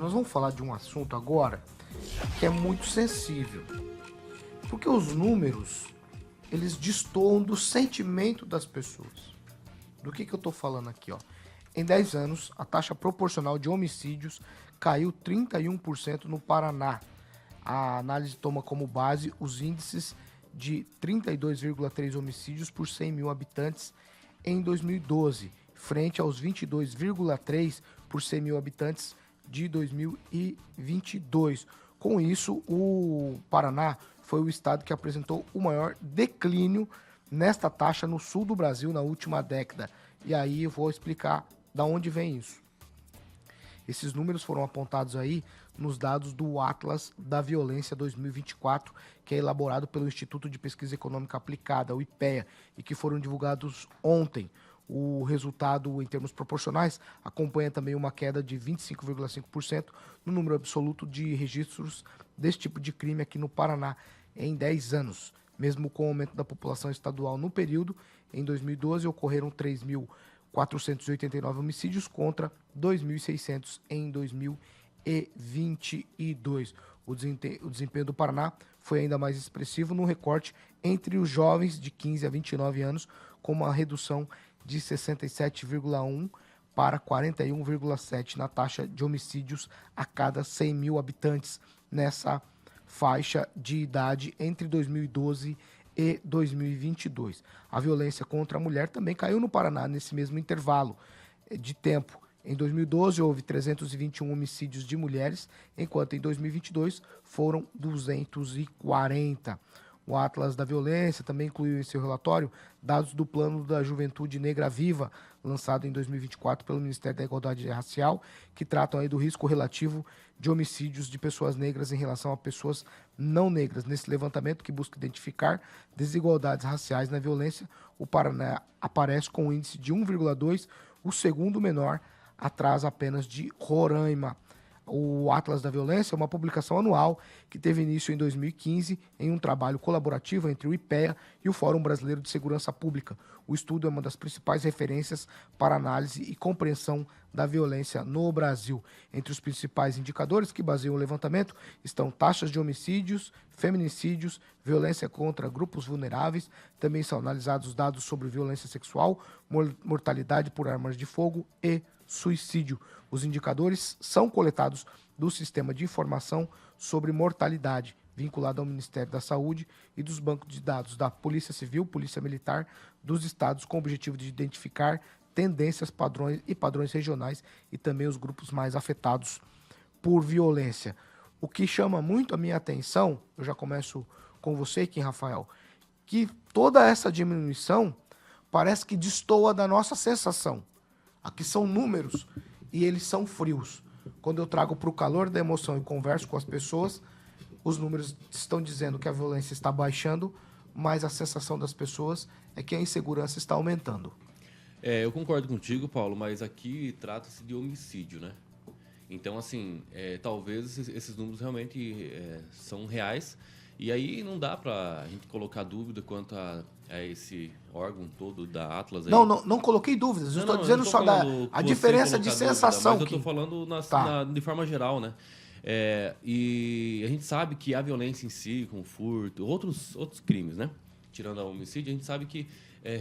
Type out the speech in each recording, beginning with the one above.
nós vamos falar de um assunto agora que é muito sensível. Porque os números, eles destoam do sentimento das pessoas. Do que eu tô falando aqui, ó? Em 10 anos, a taxa proporcional de homicídios caiu 31% no Paraná. A análise toma como base os índices de 32,3 homicídios por 100 mil habitantes em 2012, frente aos 22,3 por 100 mil habitantes de 2022. Com isso, o Paraná foi o estado que apresentou o maior declínio nesta taxa no sul do Brasil na última década. E aí eu vou explicar da onde vem isso. Esses números foram apontados aí nos dados do Atlas da Violência 2024, que é elaborado pelo Instituto de Pesquisa Econômica Aplicada, o IPEA, e que foram divulgados ontem. O resultado, em termos proporcionais, acompanha também uma queda de 25,5% no número absoluto de registros desse tipo de crime aqui no Paraná em 10 anos. Mesmo com o aumento da população estadual no período, em 2012 ocorreram 3.489 homicídios contra 2.600 em 2022. O desempenho do Paraná foi ainda mais expressivo no recorte entre os jovens de 15 a 29 anos, com uma redução de 67,1 para 41,7 na taxa de homicídios a cada 100 mil habitantes nessa faixa de idade entre 2012 e 2022. A violência contra a mulher também caiu no Paraná nesse mesmo intervalo de tempo. Em 2012 houve 321 homicídios de mulheres, enquanto em 2022 foram 240. O Atlas da Violência também incluiu em seu relatório dados do Plano da Juventude Negra Viva, lançado em 2024 pelo Ministério da Igualdade Racial, que tratam aí do risco relativo de homicídios de pessoas negras em relação a pessoas não negras. Nesse levantamento, que busca identificar desigualdades raciais na violência, o Paraná aparece com um índice de 1,2, o segundo menor, atrás apenas de Roraima. O Atlas da Violência é uma publicação anual que teve início em 2015 em um trabalho colaborativo entre o IPEA e o Fórum Brasileiro de Segurança Pública. O estudo é uma das principais referências para análise e compreensão da violência no Brasil. Entre os principais indicadores que baseiam o levantamento estão taxas de homicídios, feminicídios, violência contra grupos vulneráveis. Também são analisados dados sobre violência sexual, mortalidade por armas de fogo e suicídio. Os indicadores são coletados do Sistema de Informação sobre Mortalidade, vinculado ao Ministério da Saúde, e dos bancos de dados da Polícia Civil, Polícia Militar, dos estados, com o objetivo de identificar tendências, padrões e padrões regionais e também os grupos mais afetados por violência. O que chama muito a minha atenção, eu já começo com você, Kim Rafael, que toda essa diminuição parece que destoa da nossa sensação. Aqui são números e eles são frios. Quando eu trago para o calor da emoção e converso com as pessoas, os números estão dizendo que a violência está baixando, mas a sensação das pessoas é que a insegurança está aumentando. Eu concordo contigo, Paulo, mas aqui trata-se de homicídio, né? Então, assim, talvez esses números realmente são reais. E aí não dá para a gente colocar dúvida quanto a esse órgão todo da Atlas. Aí. Não coloquei dúvidas. Eu estou dizendo só a diferença de sensação. Dúvida, mas eu estou falando de forma geral, né? E a gente sabe que a violência em si, com furto, outros crimes, né? Tirando o homicídio, a gente sabe que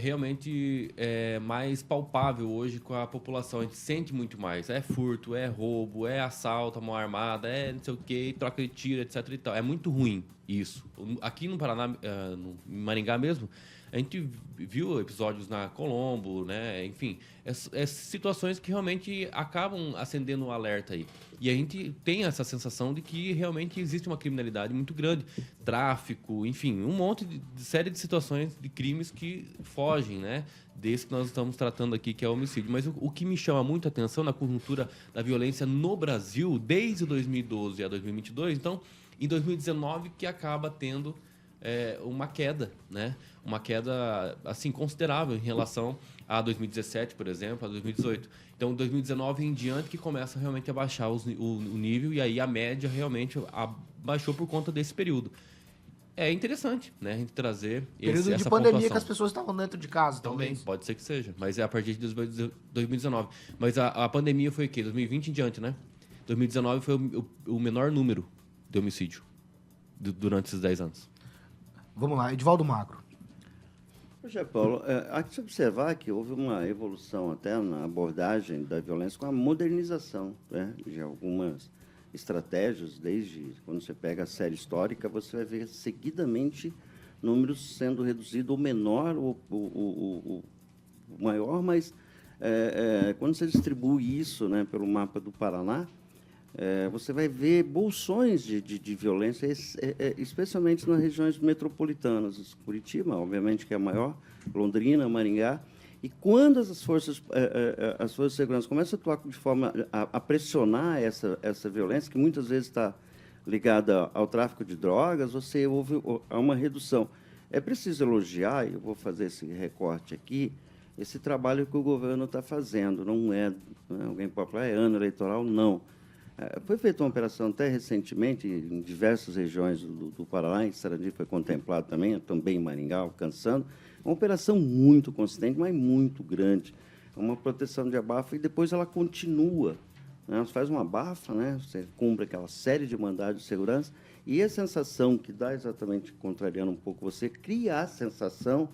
realmente é mais palpável hoje com a população. A gente sente muito mais. É furto, é roubo, é assalto, mão armada, não sei o quê, troca de tiro, etc. e tal. É muito ruim isso. Aqui no Paraná, em Maringá mesmo, a gente viu episódios na Colombo, né? Enfim, situações que realmente acabam acendendo um alerta aí. E a gente tem essa sensação de que realmente existe uma criminalidade muito grande. Tráfico, enfim, um monte de série de situações de crimes que fogem, né? Desse que nós estamos tratando aqui, que é o homicídio. Mas o que me chama muito a atenção na conjuntura da violência no Brasil, desde 2012 a 2022, então, em 2019, que acaba tendo uma queda, né? Uma queda assim considerável em relação a 2017, por exemplo, a 2018. Então, 2019 em diante que começa realmente a baixar o nível, e aí a média realmente baixou por conta desse período. É interessante, né, a gente trazer período de pandemia que as pessoas estavam dentro de casa, também. Talvez. Pode ser que seja, mas é a partir de 2019. Mas a pandemia foi o quê? 2020 em diante, né? 2019 foi o menor número de homicídio durante esses 10 anos. Vamos lá, Edivaldo Magro. Poxa, Paulo, há que se observar que houve uma evolução até na abordagem da violência com a modernização, né, de algumas estratégias. Desde quando você pega a série histórica, você vai ver seguidamente números sendo reduzidos, ou menor, o maior, mas quando você distribui isso, né, pelo mapa do Paraná, você vai ver bolsões de violência, especialmente nas regiões metropolitanas. Curitiba, obviamente, que é a maior, Londrina, Maringá. E quando as forças de segurança começam a atuar de forma a pressionar essa violência, que muitas vezes está ligada ao tráfico de drogas, você houve uma redução. É preciso elogiar, eu vou fazer esse recorte aqui, esse trabalho que o governo está fazendo. Não é alguém pode falar, é ano eleitoral, não. Foi feita uma operação até recentemente em diversas regiões do Paraná, em Sarandi foi contemplado também em Maringá, alcançando. Uma operação muito consistente, mas muito grande. É uma proteção de abafa e depois ela continua. Né? Você faz uma abafa, né? Você cumpre aquela série de mandados de segurança e a sensação que dá, exatamente contrariando um pouco você, cria a sensação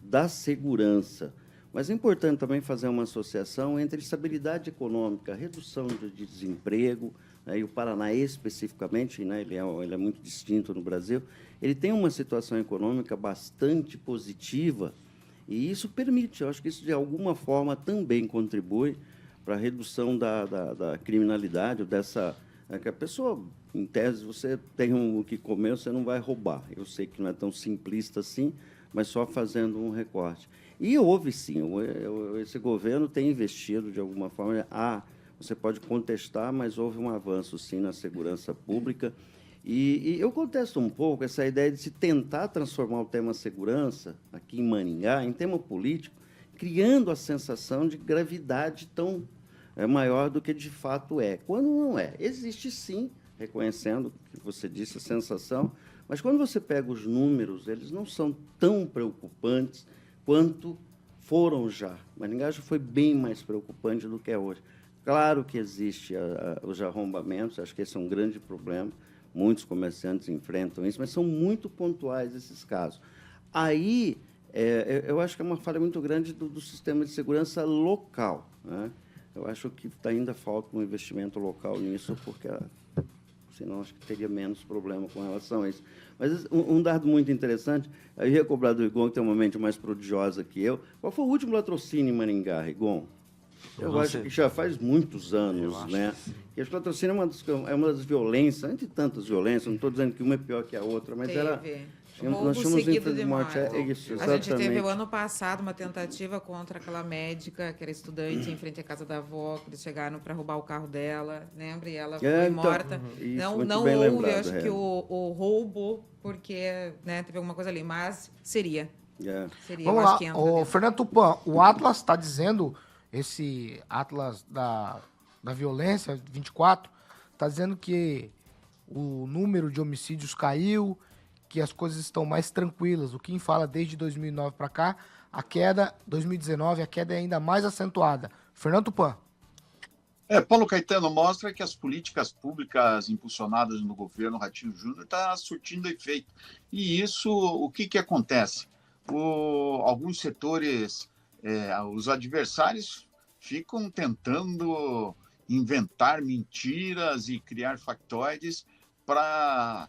da segurança. Mas é importante também fazer uma associação entre estabilidade econômica, redução de desemprego, né, e o Paraná especificamente, né, ele é muito distinto no Brasil, ele tem uma situação econômica bastante positiva e isso permite, eu acho que isso de alguma forma também contribui para a redução da criminalidade, que a pessoa, em tese, você tem o que comer, você não vai roubar. Eu sei que não é tão simplista assim, mas só fazendo um recorte. E houve, sim, esse governo tem investido, de alguma forma, você pode contestar, mas houve um avanço, sim, na segurança pública. E eu contesto um pouco essa ideia de se tentar transformar o tema segurança, aqui em Maringá, em tema político, criando a sensação de gravidade tão maior do que de fato é, quando não é. Existe, sim, reconhecendo o que você disse, a sensação, mas quando você pega os números, eles não são tão preocupantes quanto foram já. Maringá já foi bem mais preocupante do que é hoje. Claro que existe os arrombamentos, acho que esse é um grande problema, muitos comerciantes enfrentam isso, mas são muito pontuais esses casos. Aí, eu acho que é uma falha muito grande do sistema de segurança local, né? Eu acho que ainda falta um investimento local nisso, porque senão acho que teria menos problema com relação a isso. Mas um dado muito interessante, eu ia cobrar do Rigon, que tem uma mente mais prodigiosa que eu. Qual foi o último latrocínio em Maringá, Rigon? Eu acho que já faz muitos anos, né? E acho que o latrocínio é uma das violências, entre tantas violências, não estou dizendo que uma é pior que a outra, mas nós tínhamos seguido de morte. Isso, a gente teve o ano passado uma tentativa contra aquela médica, que era estudante, em frente à casa da avó, que eles chegaram para roubar o carro dela, lembra? E ela foi morta. Não houve, acho que o roubo, porque, né, teve alguma coisa ali, mas seria. Seria. Vamos lá, Fernando Tupan, o Atlas está dizendo, esse Atlas da violência, 24, está dizendo que o número de homicídios caiu, que as coisas estão mais tranquilas. O Kim fala desde 2009 para cá, 2019, a queda é ainda mais acentuada. Fernando Tupan. Paulo Caetano, mostra que as políticas públicas impulsionadas no governo Ratinho Júnior estão surtindo efeito. E isso, o que acontece? Alguns setores, os adversários ficam tentando inventar mentiras e criar factoides para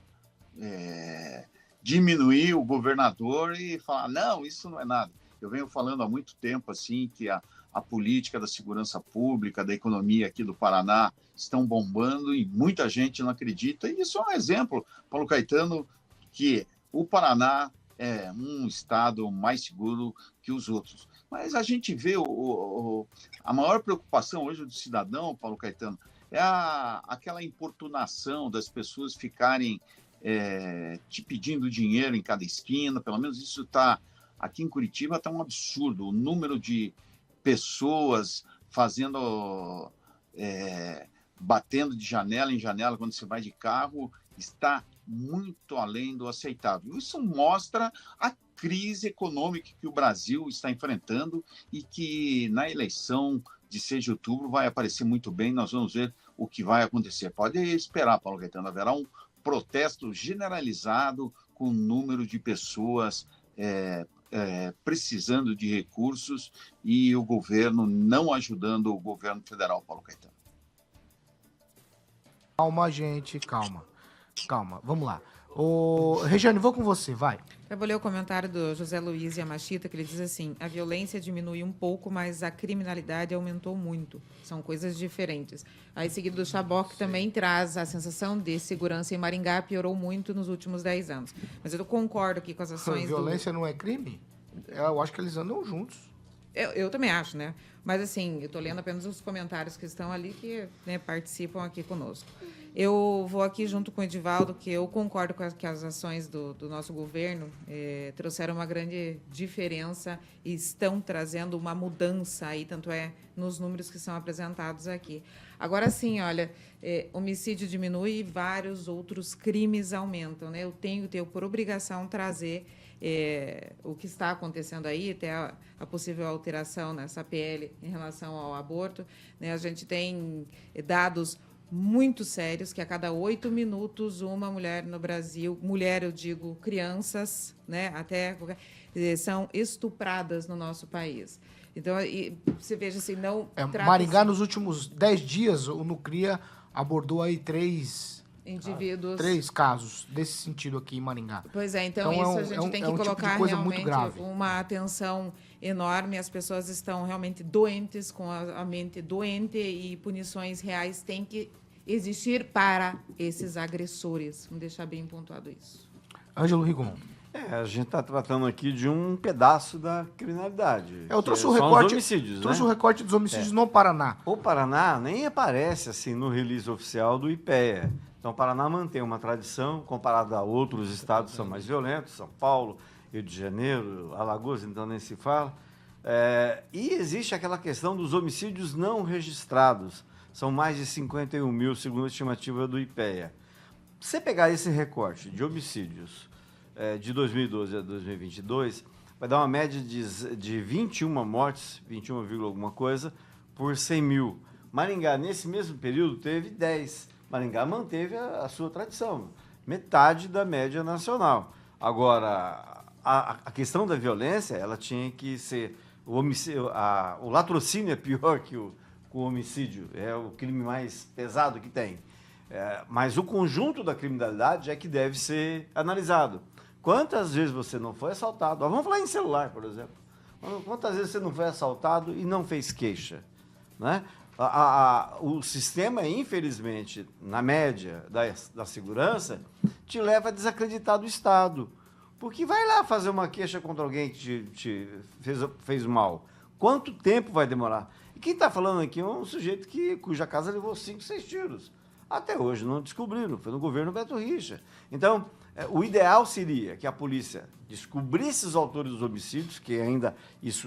diminuir o governador e falar, não, isso não é nada. Eu venho falando há muito tempo assim que a política da segurança pública, da economia aqui do Paraná estão bombando e muita gente não acredita. E isso é um exemplo, Paulo Caetano, que o Paraná é um estado mais seguro que os outros. Mas a gente vê a maior preocupação hoje do cidadão, Paulo Caetano, é aquela importunação das pessoas ficarem te pedindo dinheiro em cada esquina. Pelo menos isso está aqui em Curitiba, está um absurdo. O número de pessoas batendo de janela em janela quando você vai de carro está muito além do aceitável. Isso mostra a crise econômica que o Brasil está enfrentando e que na eleição de 6 de outubro vai aparecer muito bem. Nós vamos ver o que vai acontecer. Pode esperar, Paulo Caetano, haverá um protesto generalizado com o número de pessoas precisando de recursos e o governo não ajudando o governo federal, Paulo Caetano. Calma, gente, calma. Vamos lá. Regiane, vou com você, vai. Eu vou ler o comentário do José Luiz Yamashita, que ele diz assim: a violência diminuiu um pouco, mas a criminalidade aumentou muito. São coisas diferentes. Aí, seguido do Chabó, que também traz a sensação de segurança em Maringá, piorou muito nos últimos 10 anos. Mas eu concordo aqui com as ações. Violência não é crime? Eu acho que eles andam juntos. Eu também acho, né? Mas, assim, eu estou lendo apenas os comentários que estão ali, que, né, participam aqui conosco. Eu vou aqui junto com o Edivaldo, que eu concordo com que as ações do nosso governo trouxeram uma grande diferença e estão trazendo uma mudança aí, tanto é nos números que são apresentados aqui. Agora sim, olha, homicídio diminui e vários outros crimes aumentam, né? Eu tenho por obrigação trazer o que está acontecendo aí, até a possível alteração nessa PL em relação ao aborto, né? A gente tem dados muito sérios, que a cada 8 minutos uma mulher no Brasil, mulher eu digo crianças, né, até são estupradas no nosso país. Então, você veja assim, não... Maringá, nos últimos 10 dias, o Nucria abordou aí 3 indivíduos. 3 casos desse sentido aqui em Maringá. Pois é, então isso a gente tem que colocar tipo realmente uma atenção enorme. As pessoas estão realmente doentes, com a mente doente, e punições reais têm que existir para esses agressores. Vamos deixar bem pontuado isso. Ângelo Rigon. A gente está tratando aqui de um pedaço da criminalidade. Eu trouxe o recorte dos homicídios no Paraná. O Paraná nem aparece assim no release oficial do IPEA. Então, o Paraná mantém uma tradição, comparado a outros estados que são mais violentos, São Paulo, Rio de Janeiro, Alagoas, então nem se fala. E existe aquela questão dos homicídios não registrados. São mais de 51 mil, segundo a estimativa do IPEA. Se você pegar esse recorte de homicídios de 2012 a 2022, vai dar uma média de 21 mortes, 21, alguma coisa, por 100 mil. Maringá, nesse mesmo período, teve 10. Maringá manteve a sua tradição, metade da média nacional. Agora, a questão da violência, ela tinha que ser... O latrocínio é pior que o homicídio, é o crime mais pesado que tem. Mas o conjunto da criminalidade é que deve ser analisado. Quantas vezes você não foi assaltado? Vamos falar em celular, por exemplo. Quantas vezes você não foi assaltado e não fez queixa? Né? O sistema, infelizmente, na média da segurança, te leva a desacreditar do Estado. Porque vai lá fazer uma queixa contra alguém que te fez mal. Quanto tempo vai demorar? E quem está falando aqui é um sujeito cuja casa levou 5, 6 tiros. Até hoje não descobriram, foi no governo Beto Richa. Então, o ideal seria que a polícia descobrisse os autores dos homicídios, que ainda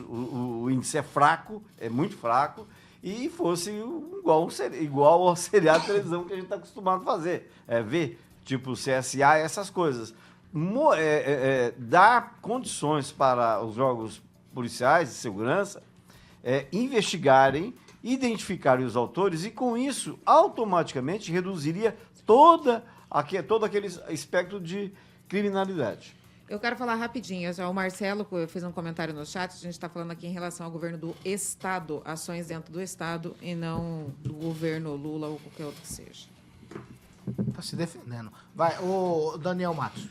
o índice é fraco, é muito fraco, e fosse igual ao seriado de televisão que a gente está acostumado a fazer. Ver, tipo CSA, essas coisas. Dar condições para os órgãos policiais de segurança investigarem, identificarem os autores e, com isso, automaticamente reduziria todo aquele espectro de criminalidade. Eu quero falar rapidinho. O Marcelo fez um comentário no chat. A gente está falando aqui em relação ao governo do Estado, ações dentro do Estado e não do governo Lula ou qualquer outro que seja. Está se defendendo. Vai, o Daniel Matos.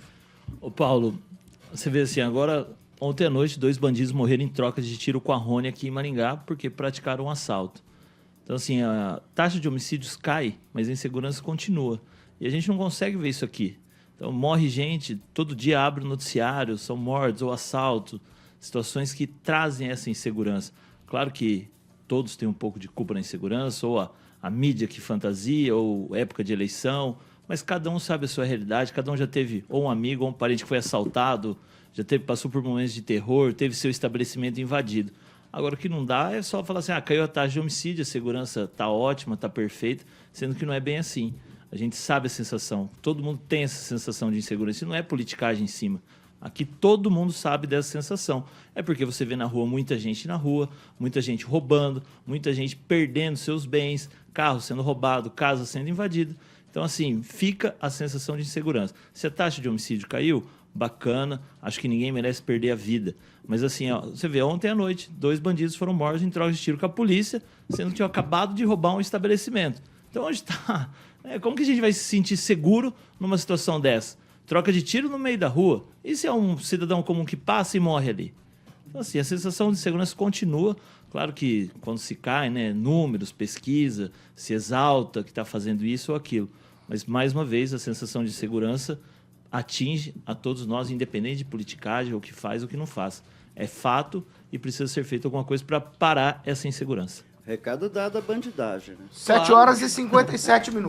Ô, Paulo, você vê assim, agora, ontem à noite, 2 bandidos morreram em troca de tiro com a Rony aqui em Maringá porque praticaram um assalto. Então, assim, a taxa de homicídios cai, mas a insegurança continua. E a gente não consegue ver isso aqui. Então, morre gente, todo dia abre o noticiário, são mortes ou assalto, situações que trazem essa insegurança. Claro que todos têm um pouco de culpa na insegurança, ou a mídia que fantasia, ou época de eleição, mas cada um sabe a sua realidade, cada um já teve ou um amigo ou um parente que foi assaltado, passou por momentos de terror, teve seu estabelecimento invadido. Agora, o que não dá é só falar assim, caiu a taxa de homicídio, a segurança está ótima, está perfeita, sendo que não é bem assim. A gente sabe a sensação, todo mundo tem essa sensação de insegurança, e não é politicagem em cima. Aqui todo mundo sabe dessa sensação. É porque você vê na rua muita gente na rua, muita gente roubando, muita gente perdendo seus bens, carro sendo roubado, casa sendo invadida. Então, assim, fica a sensação de insegurança. Se a taxa de homicídio caiu, bacana, acho que ninguém merece perder a vida. Mas, assim, ó, você vê, ontem à noite, 2 bandidos foram mortos em troca de tiro com a polícia, sendo que tinham acabado de roubar um estabelecimento. Então, onde está? Como que a gente vai se sentir seguro numa situação dessa? Troca de tiro no meio da rua. E se é um cidadão comum que passa e morre ali? Então, assim, a sensação de segurança continua. Claro que quando se cai, né, números, pesquisa, se exalta que está fazendo isso ou aquilo. Mas, mais uma vez, a sensação de segurança atinge a todos nós, independente de politicagem, ou que faz ou que não faz. É fato e precisa ser feito alguma coisa para parar essa insegurança. Recado dado à bandidagem. Né? 7 horas e 57 minutos.